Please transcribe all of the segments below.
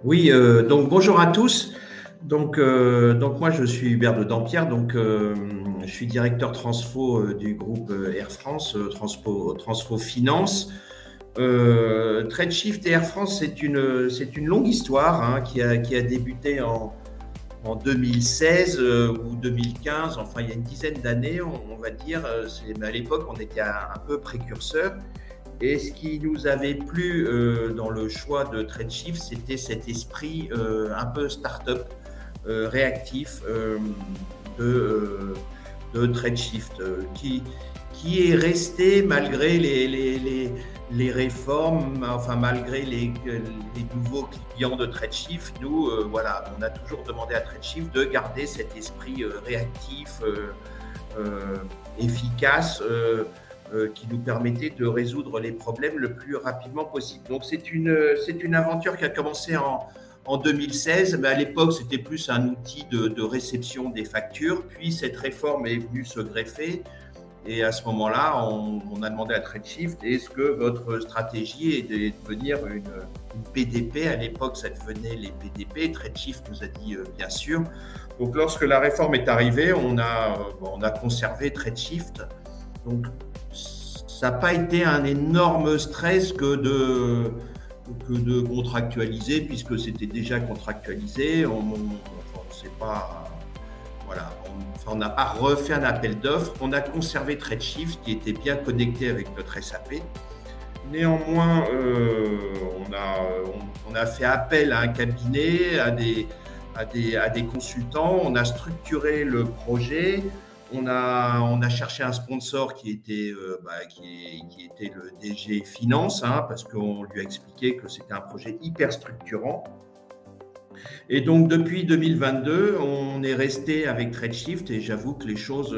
Oui, donc bonjour à tous. Donc moi je suis Hubert de Dampierre, je suis directeur transfo du groupe Air France, transfo Finance. TradeShift et Air France, c'est une longue histoire hein, qui a débuté en 2016 ou 2015, enfin il y a une dizaine d'années, on va dire. Mais à l'époque, on était un peu précurseurs. Et ce qui nous avait plu dans le choix de TradeShift, c'était cet esprit un peu start-up, réactif de, euh, de TradeShift, qui est resté malgré les réformes, enfin malgré les nouveaux clients de TradeShift. Nous, voilà, on a toujours demandé à TradeShift de garder cet esprit réactif, efficace, qui nous permettait de résoudre les problèmes le plus rapidement possible. Donc c'est une aventure qui a commencé en 2016, mais à l'époque c'était plus un outil de réception des factures. Puis cette réforme est venue se greffer. Et à ce moment-là, on a demandé à TradeShift, est-ce que votre stratégie est de devenir une PDP? À l'époque, ça devenait les PDP. TradeShift nous a dit bien sûr. Donc lorsque la réforme est arrivée, on a conservé TradeShift. Donc ça n'a pas été un énorme stress que de contractualiser, puisque c'était déjà contractualisé. On sait pas, voilà, on n'a pas refait un appel d'offres. On a conservé TradeShift qui était bien connecté avec notre SAP. Néanmoins, on a fait appel à un cabinet, à des consultants. On a structuré le projet. On a cherché un sponsor qui était le DG Finance, hein, parce qu'on lui a expliqué que c'était un projet hyper structurant. Et donc, depuis 2022, on est resté avec TradeShift et j'avoue que les choses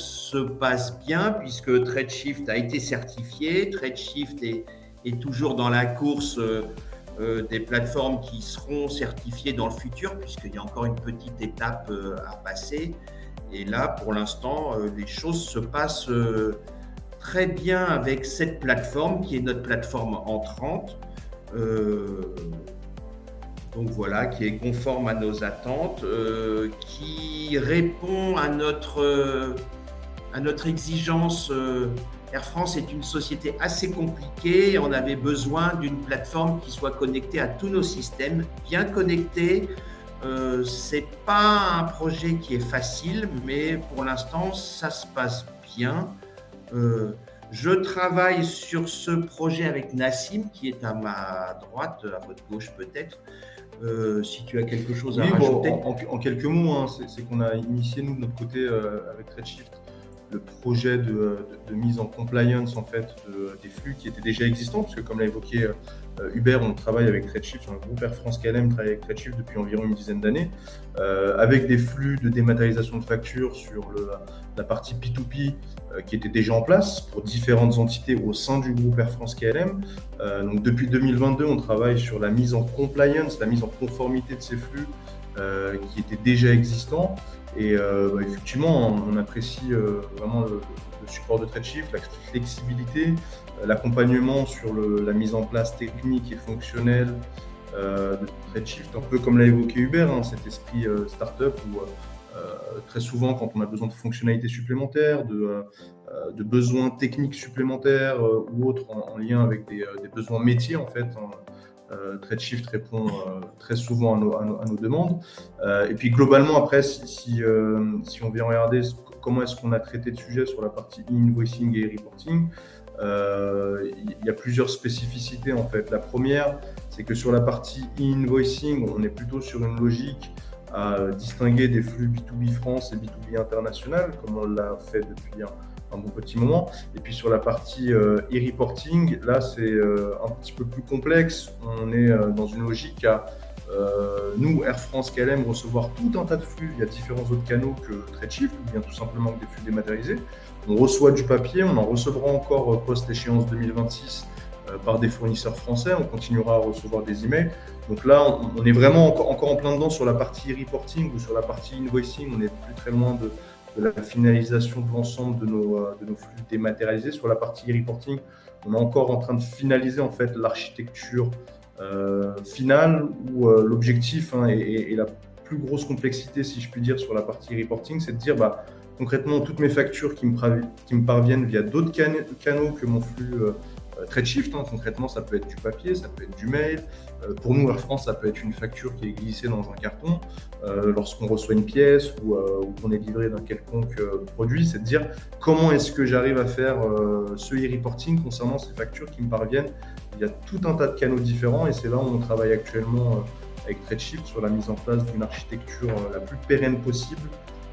se passent bien puisque TradeShift a été certifié. TradeShift est toujours dans la course des plateformes qui seront certifiées dans le futur, puisqu'il y a encore une petite étape à passer. Et là, pour l'instant, les choses se passent très bien avec cette plateforme qui est notre plateforme entrante. Donc voilà, qui est conforme à nos attentes, qui répond à notre exigence. Air France est une société assez compliquée. On avait besoin d'une plateforme qui soit connectée à tous nos systèmes, bien connectée. C'est pas un projet qui est facile, mais pour l'instant, ça se passe bien. Euh, je travaille sur ce projet avec Nassim, qui est à ma droite, à votre gauche peut-être. Si tu as quelque chose à Oui, bon, rajouter. en quelques mots, hein, c'est qu'on a initié, nous, de notre côté, avec Redshift, le projet de mise en compliance en fait, des flux qui étaient déjà existants, parce que comme l'a évoqué Hubert, on travaille avec Redshift, le groupe Air France KLM travaille avec Redshift depuis environ une dizaine d'années, avec des flux de dématérialisation de factures sur la partie P2P qui était déjà en place pour différentes entités au sein du groupe Air France KLM. Donc depuis 2022, on travaille sur la mise en compliance, la mise en conformité de ces flux qui étaient déjà existants. Et effectivement, on apprécie vraiment le support de TradeShift, la flexibilité, l'accompagnement sur la mise en place technique et fonctionnelle de TradeShift, un peu comme l'a évoqué Hubert, hein, cet esprit startup où très souvent, quand on a besoin de fonctionnalités supplémentaires, de besoins techniques supplémentaires ou autres en lien avec des besoins métiers, en fait, hein, TradeShift répond très souvent à nos demandes. Et puis globalement, après, si on vient regarder comment est-ce qu'on a traité le sujet sur la partie invoicing et reporting, il y a plusieurs spécificités en fait. La première, c'est que sur la partie invoicing, on est plutôt sur une logique à distinguer des flux B2B France et B2B international, comme on l'a fait depuis un bon petit moment. Et puis sur la partie e-reporting, là c'est un petit peu plus complexe. On est dans une logique à nous, Air France KLM, recevoir tout un tas de flux via différents autres canaux que TradeShift, ou bien tout simplement que des flux dématérialisés. On reçoit du papier, on en recevra encore post-échéance 2026 par des fournisseurs français, on continuera à recevoir des emails. Donc là, on est vraiment encore en plein dedans sur la partie reporting ou sur la partie invoicing, on n'est plus très loin de la finalisation de l'ensemble de nos flux dématérialisés. Sur la partie reporting, on est encore en train de finaliser en fait l'architecture finale où l'objectif et la plus grosse complexité, si je puis dire, sur la partie reporting, c'est de dire concrètement toutes mes factures qui me parviennent via d'autres canaux que mon flux TradeShift. Concrètement, ça peut être du papier, ça peut être du mail. Pour nous, Air France, ça peut être une facture qui est glissée dans un carton lorsqu'on reçoit une pièce ou qu'on est livré d'un quelconque produit. C'est de dire comment est-ce que j'arrive à faire ce e-reporting concernant ces factures qui me parviennent. Il y a tout un tas de canaux différents et c'est là où on travaille actuellement avec TradeShift sur la mise en place d'une architecture la plus pérenne possible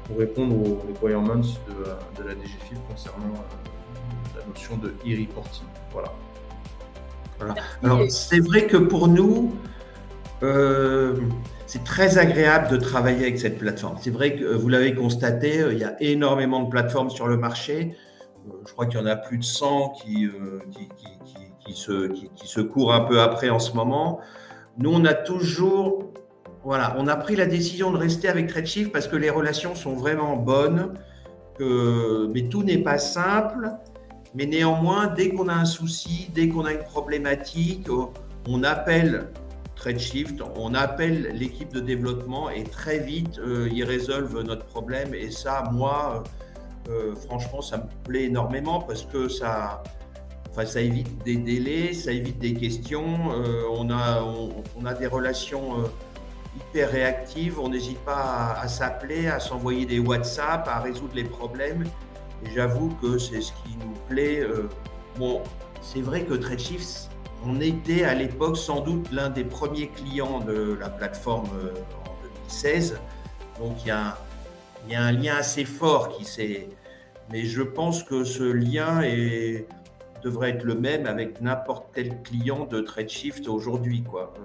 pour répondre aux requirements de la DGFiP concernant la notion de e-reporting. Voilà. Alors, c'est vrai que pour nous, c'est très agréable de travailler avec cette plateforme. C'est vrai que vous l'avez constaté, il y a énormément de plateformes sur le marché. Je crois qu'il y en a plus de 100 qui se courent un peu après en ce moment. Nous, on a toujours, on a pris la décision de rester avec TradeShift parce que les relations sont vraiment bonnes, mais tout n'est pas simple. Mais néanmoins, dès qu'on a un souci, dès qu'on a une problématique, on appelle TradeShift, on appelle l'équipe de développement et très vite, ils résolvent notre problème. Et ça, moi, franchement, ça me plaît énormément parce que ça évite des délais, ça évite des questions. On a des relations hyper réactives. On n'hésite pas à s'appeler, à s'envoyer des WhatsApp, à résoudre les problèmes. Et j'avoue que c'est ce qui nous plaît. Bon, c'est vrai que TradeShift, on était à l'époque sans doute l'un des premiers clients de la plateforme en 2016. Donc il y a un lien assez fort qui s'est... Mais je pense que ce lien devrait être le même avec n'importe quel client de TradeShift aujourd'hui, quoi.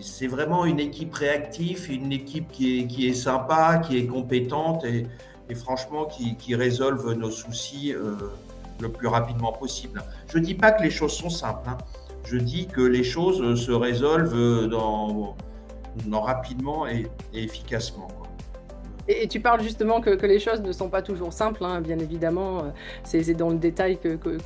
C'est vraiment une équipe réactive, une équipe qui est sympa, qui est compétente et franchement qui résolvent nos soucis le plus rapidement possible. Je ne dis pas que les choses sont simples, hein. Je dis que les choses se résolvent rapidement et efficacement, quoi. Et tu parles justement que les choses ne sont pas toujours simples, hein, bien évidemment. C'est dans le détail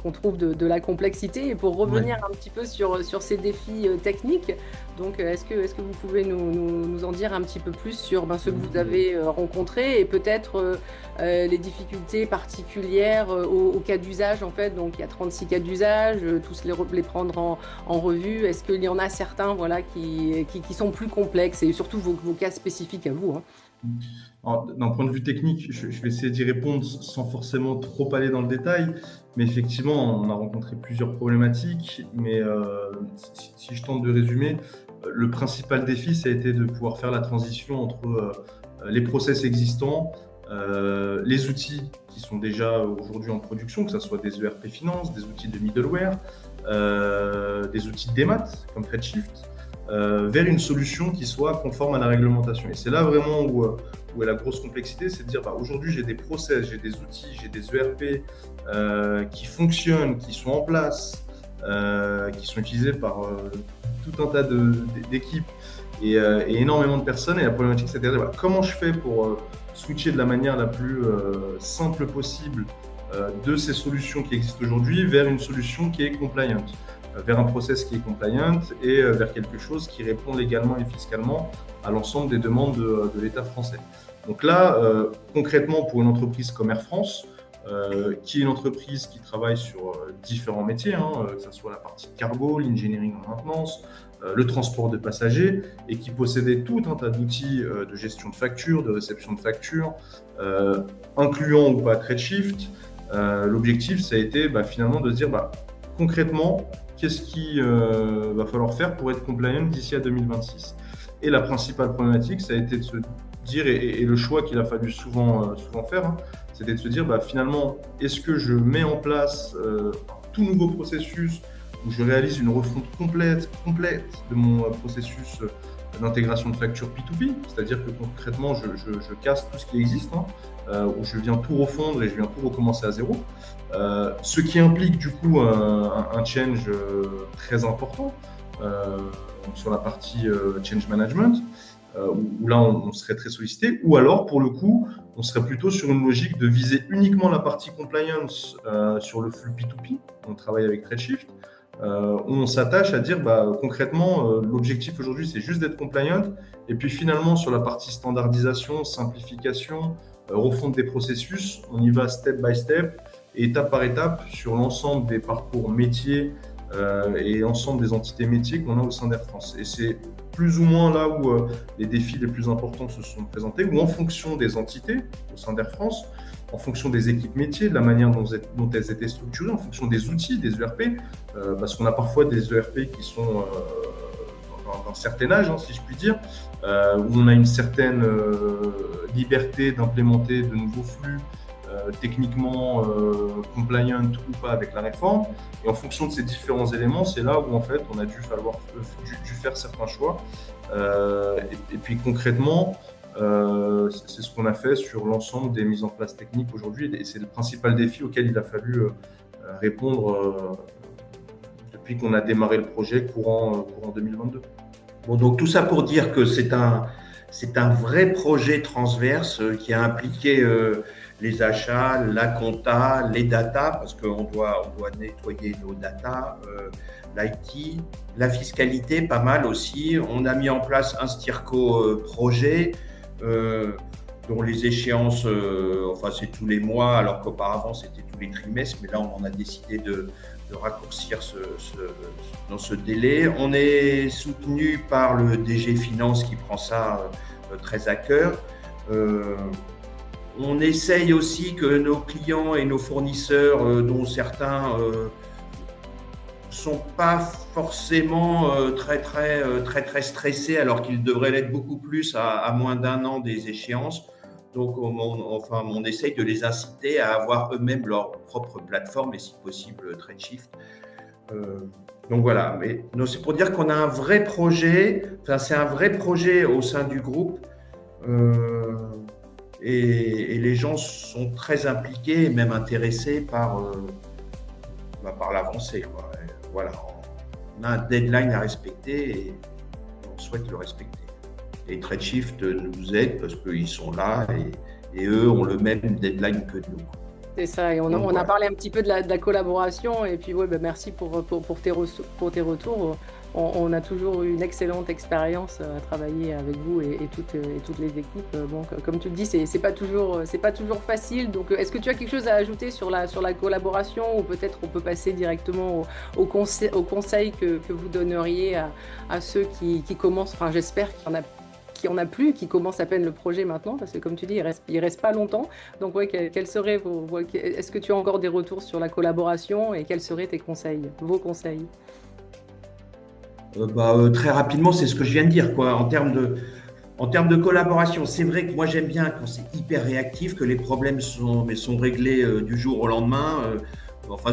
qu'on trouve de la complexité. Et pour revenir un petit peu sur ces défis techniques, donc est-ce que vous pouvez nous en dire un petit peu plus sur ce que vous avez rencontré et peut-être les difficultés particulières au cas d'usage en fait. Donc il y a 36 cas d'usage, tous les prendre en revue. Est-ce qu'il y en a certains qui sont plus complexes et surtout vos cas spécifiques à vous, hein? Alors, d'un point de vue technique, je vais essayer d'y répondre sans forcément trop aller dans le détail, mais effectivement, on a rencontré plusieurs problématiques, mais si je tente de résumer, le principal défi, ça a été de pouvoir faire la transition entre les process existants, les outils qui sont déjà aujourd'hui en production, que ce soit des ERP Finance, des outils de middleware, des outils de démat comme TradeShift, vers une solution qui soit conforme à la réglementation. Et c'est là vraiment où est la grosse complexité, c'est de dire aujourd'hui j'ai des process, j'ai des outils, j'ai des ERP qui fonctionnent, qui sont en place, qui sont utilisés par tout un tas d'équipes et énormément de personnes. Et la problématique, c'est de dire comment je fais pour switcher de la manière la plus simple possible de ces solutions qui existent aujourd'hui vers une solution qui est compliant, vers un process qui est compliant et vers quelque chose qui répond légalement et fiscalement à l'ensemble des demandes de l'État français. Donc là, concrètement, pour une entreprise comme Air France, qui est une entreprise qui travaille sur différents métiers, que ce soit la partie cargo, l'engineering en maintenance, le transport de passagers, et qui possédait tout un tas d'outils de gestion de factures, de réception de factures, incluant ou pas TradeShift. L'objectif, ça a été finalement de se dire concrètement, qu'est-ce qu'il va falloir faire pour être compliant d'ici à 2026. Et la principale problématique, ça a été de se dire, et le choix qu'il a fallu souvent faire, c'était de se dire finalement, est-ce que je mets en place un tout nouveau processus où je réalise une refonte complète de mon processus d'intégration de factures P2P, c'est-à-dire que concrètement, je casse tout ce qui existe, où je viens tout refondre et je viens tout recommencer à zéro, ce qui implique du coup un change très important sur la partie change management, où là on serait très sollicité, ou alors pour le coup on serait plutôt sur une logique de viser uniquement la partie compliance sur le flux P2P. On travaille avec TradeShift, on s'attache à dire concrètement, l'objectif aujourd'hui, c'est juste d'être compliant. Et puis finalement, sur la partie standardisation, simplification, refonte des processus, on y va step by step, et étape par étape, sur l'ensemble des parcours métiers et l'ensemble des entités métiers qu'on a au sein d'Air France. Et c'est plus ou moins là où les défis les plus importants se sont présentés, ou en fonction des entités au sein d'Air France, en fonction des équipes métiers, de la manière dont elles étaient structurées, en fonction des outils, des ERP, parce qu'on a parfois des ERP qui sont d'un certain âge, si je puis dire, où on a une certaine liberté d'implémenter de nouveaux flux techniquement compliant ou pas avec la réforme. Et en fonction de ces différents éléments, c'est là où en fait on a dû faire certains choix. Et puis concrètement, c'est ce qu'on a fait sur l'ensemble des mises en place techniques aujourd'hui, et c'est le principal défi auquel il a fallu répondre depuis qu'on a démarré le projet courant 2022. Bon, donc tout ça pour dire que c'est un vrai projet transverse qui a impliqué les achats, la compta, les data, parce qu'on doit nettoyer nos data, l'IT, la fiscalité, pas mal aussi. On a mis en place un STIRCO projet, dont les échéances, c'est tous les mois, alors qu'auparavant c'était tous les trimestres, mais là on a décidé de raccourcir dans ce délai. On est soutenu par le DG Finance qui prend ça très à cœur. On essaye aussi que nos clients et nos fournisseurs, dont certains sont pas forcément très stressés, alors qu'ils devraient l'être beaucoup plus à moins d'un an des échéances. Donc, on essaye de les inciter à avoir eux-mêmes leur propre plateforme et si possible TradeShift. Donc voilà, mais c'est pour dire qu'on a un vrai projet, c'est un vrai projet au sein du groupe et les gens sont très impliqués et même intéressés par l'avancée. Voilà, on a un deadline à respecter et on souhaite le respecter. Et TradeShift nous aide parce qu'ils sont là et eux ont le même deadline que nous. C'est ça, et on a parlé un petit peu de la collaboration, et puis merci pour tes retours. On a toujours eu une excellente expérience à travailler avec vous et toutes les équipes. Bon, comme tu le dis, c'est pas toujours facile. Donc, est-ce que tu as quelque chose à ajouter sur la collaboration, ou peut-être on peut passer directement au conseil que vous donneriez à ceux qui commencent, enfin j'espère qu'il y en a plus, qui commencent à peine le projet maintenant, parce que comme tu dis, il reste pas longtemps. Donc quels seraient est-ce que tu as encore des retours sur la collaboration, et quels seraient vos conseils? Très rapidement, c'est ce que je viens de dire, quoi. En termes de collaboration, c'est vrai que moi j'aime bien quand c'est hyper réactif, que les problèmes sont réglés du jour au lendemain.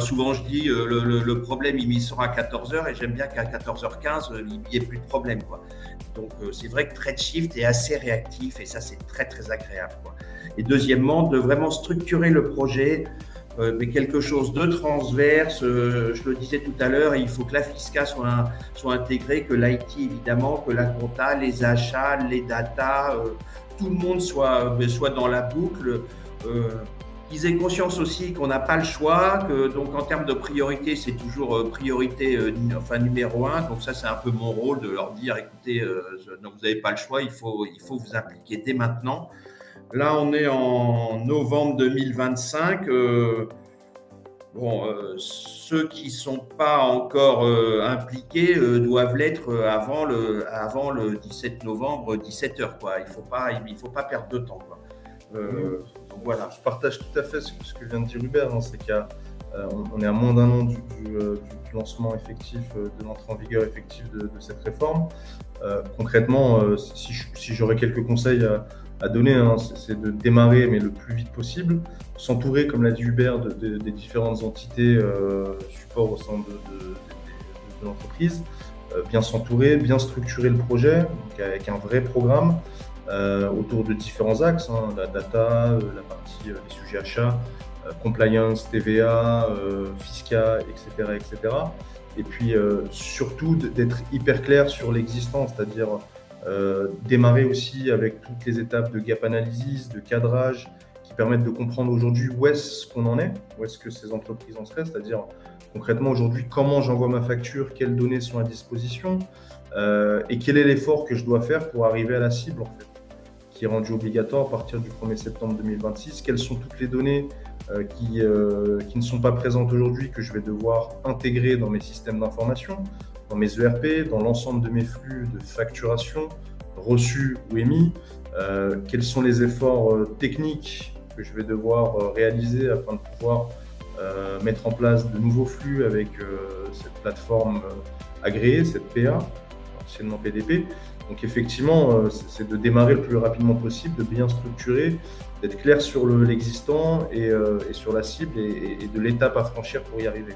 Souvent je dis le problème il sera à 14h, et j'aime bien qu'à 14h15 il n'y ait plus de problème, quoi. Donc c'est vrai que TradeShift est assez réactif, et ça c'est très très agréable, quoi. Et deuxièmement, de vraiment structurer le projet, mais quelque chose de transverse. Je le disais tout à l'heure, il faut que la fisca soit intégrée, que l'IT évidemment, que la compta, les achats, les data, tout le monde soit dans la boucle. Qu'ils aient conscience aussi qu'on n'a pas le choix, que donc en termes de priorité, c'est toujours priorité numéro 1. Donc ça, c'est un peu mon rôle de leur dire, écoutez, donc vous n'avez pas le choix, il faut vous impliquer dès maintenant. Là, on est en novembre 2025. Ceux qui ne sont pas encore impliqués doivent l'être avant le 17 novembre, 17h, quoi. Il faut pas perdre de temps, quoi. Donc voilà. Je partage tout à fait ce que vient de dire Hubert, c'est qu'on est à moins d'un an du lancement effectif, de l'entrée en vigueur effective de cette réforme. Concrètement, si j'aurais quelques conseils à donner, c'est de démarrer, mais le plus vite possible, s'entourer, comme l'a dit Hubert, des différentes entités support au sein de l'entreprise, bien s'entourer, bien structurer le projet, donc avec un vrai programme autour de différents axes, la data, la partie les sujets achats, compliance, TVA, fisca, etc., etc. Et puis surtout d'être hyper clair sur l'existant, c'est-à-dire démarrer aussi avec toutes les étapes de gap analysis, de cadrage, qui permettent de comprendre aujourd'hui où est-ce qu'on en est, où est-ce que ces entreprises en seraient, c'est-à-dire concrètement aujourd'hui comment j'envoie ma facture, quelles données sont à disposition et quel est l'effort que je dois faire pour arriver à la cible en fait, qui est rendue obligatoire à partir du 1er septembre 2026. Quelles sont toutes les données qui ne sont pas présentes aujourd'hui, que je vais devoir intégrer dans mes systèmes d'information, dans mes ERP, dans l'ensemble de mes flux de facturation, reçus ou émis. Quels sont les efforts techniques que je vais devoir réaliser afin de pouvoir mettre en place de nouveaux flux avec cette plateforme agréée, cette PA, anciennement PDP. Donc effectivement, c'est de démarrer le plus rapidement possible, de bien structurer, d'être clair sur l'existant et sur la cible et de l'étape à franchir pour y arriver.